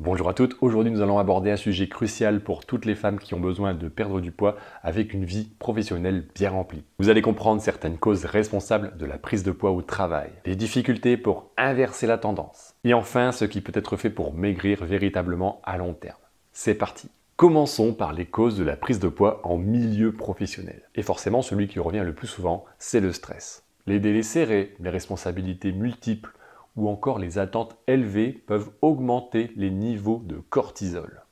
Bonjour à toutes, aujourd'hui nous allons aborder un sujet crucial pour toutes les femmes qui ont besoin de perdre du poids avec une vie professionnelle bien remplie. Vous allez comprendre certaines causes responsables de la prise de poids au travail, les difficultés pour inverser la tendance, et enfin ce qui peut être fait pour maigrir véritablement à long terme. C'est parti! Commençons par les causes de la prise de poids en milieu professionnel. Et forcément celui qui revient le plus souvent, c'est le stress. Les délais serrés, les responsabilités multiples, ou encore les attentes élevées peuvent augmenter les niveaux de cortisol.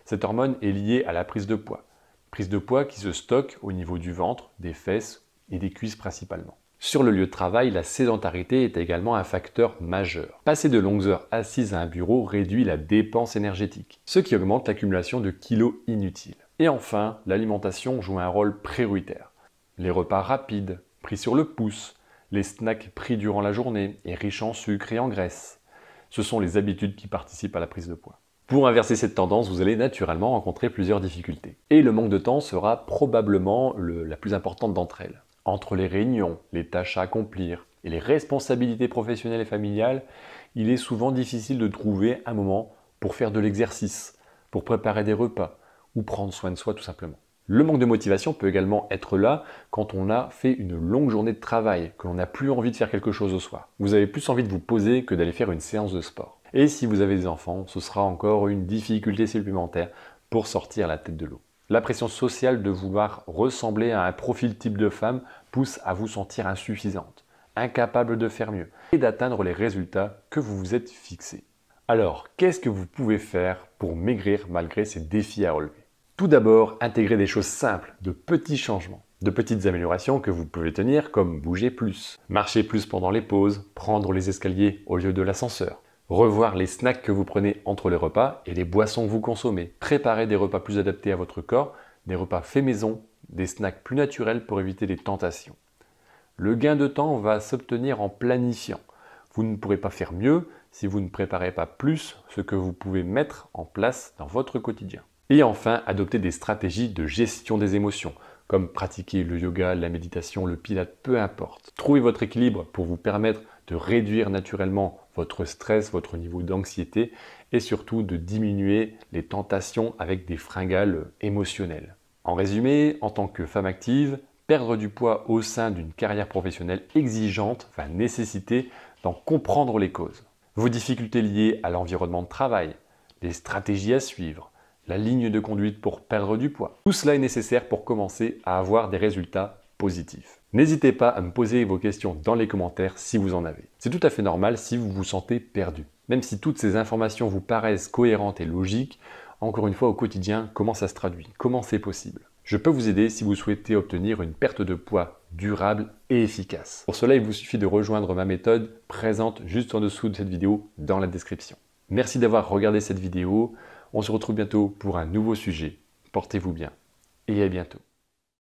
Cette hormone est liée à la prise de poids qui se stocke au niveau du ventre, des fesses et des cuisses principalement. Sur le lieu de travail, la sédentarité est également un facteur majeur. Passer de longues heures assises à un bureau réduit la dépense énergétique, ce qui augmente l'accumulation de kilos inutiles. Et enfin, l'alimentation joue un rôle prioritaire. Les repas rapides, pris sur le pouce, les snacks pris durant la journée et riches en sucre et en graisse. Ce sont les habitudes qui participent à la prise de poids. Pour inverser cette tendance, vous allez naturellement rencontrer plusieurs difficultés. Et le manque de temps sera probablement la plus importante d'entre elles. Entre les réunions, les tâches à accomplir et les responsabilités professionnelles et familiales, il est souvent difficile de trouver un moment pour faire de l'exercice, pour préparer des repas ou prendre soin de soi tout simplement. Le manque de motivation peut également être là quand on a fait une longue journée de travail, que l'on n'a plus envie de faire quelque chose au soir. Vous avez plus envie de vous poser que d'aller faire une séance de sport. Et si vous avez des enfants, ce sera encore une difficulté supplémentaire pour sortir la tête de l'eau. La pression sociale de vouloir ressembler à un profil type de femme pousse à vous sentir insuffisante, incapable de faire mieux et d'atteindre les résultats que vous vous êtes fixés. Alors, qu'est-ce que vous pouvez faire pour maigrir malgré ces défis à relever ? Tout d'abord, intégrez des choses simples, de petits changements, de petites améliorations que vous pouvez tenir comme bouger plus, marcher plus pendant les pauses, prendre les escaliers au lieu de l'ascenseur, revoir les snacks que vous prenez entre les repas et les boissons que vous consommez, préparer des repas plus adaptés à votre corps, des repas faits maison, des snacks plus naturels pour éviter les tentations. Le gain de temps va s'obtenir en planifiant. Vous ne pourrez pas faire mieux si vous ne préparez pas plus ce que vous pouvez mettre en place dans votre quotidien. Et enfin, adopter des stratégies de gestion des émotions, comme pratiquer le yoga, la méditation, le pilate, peu importe. Trouvez votre équilibre pour vous permettre de réduire naturellement votre stress, votre niveau d'anxiété et surtout de diminuer les tentations avec des fringales émotionnelles. En résumé, en tant que femme active, perdre du poids au sein d'une carrière professionnelle exigeante va nécessiter d'en comprendre les causes. Vos difficultés liées à l'environnement de travail, les stratégies à suivre, la ligne de conduite pour perdre du poids. Tout cela est nécessaire pour commencer à avoir des résultats positifs. N'hésitez pas à me poser vos questions dans les commentaires si vous en avez. C'est tout à fait normal si vous vous sentez perdu. Même si toutes ces informations vous paraissent cohérentes et logiques, encore une fois au quotidien, comment ça se traduit? Comment c'est possible? Je peux vous aider si vous souhaitez obtenir une perte de poids durable et efficace. Pour cela, il vous suffit de rejoindre ma méthode présente juste en dessous de cette vidéo dans la description. Merci d'avoir regardé cette vidéo. On se retrouve bientôt pour un nouveau sujet. Portez-vous bien et à bientôt.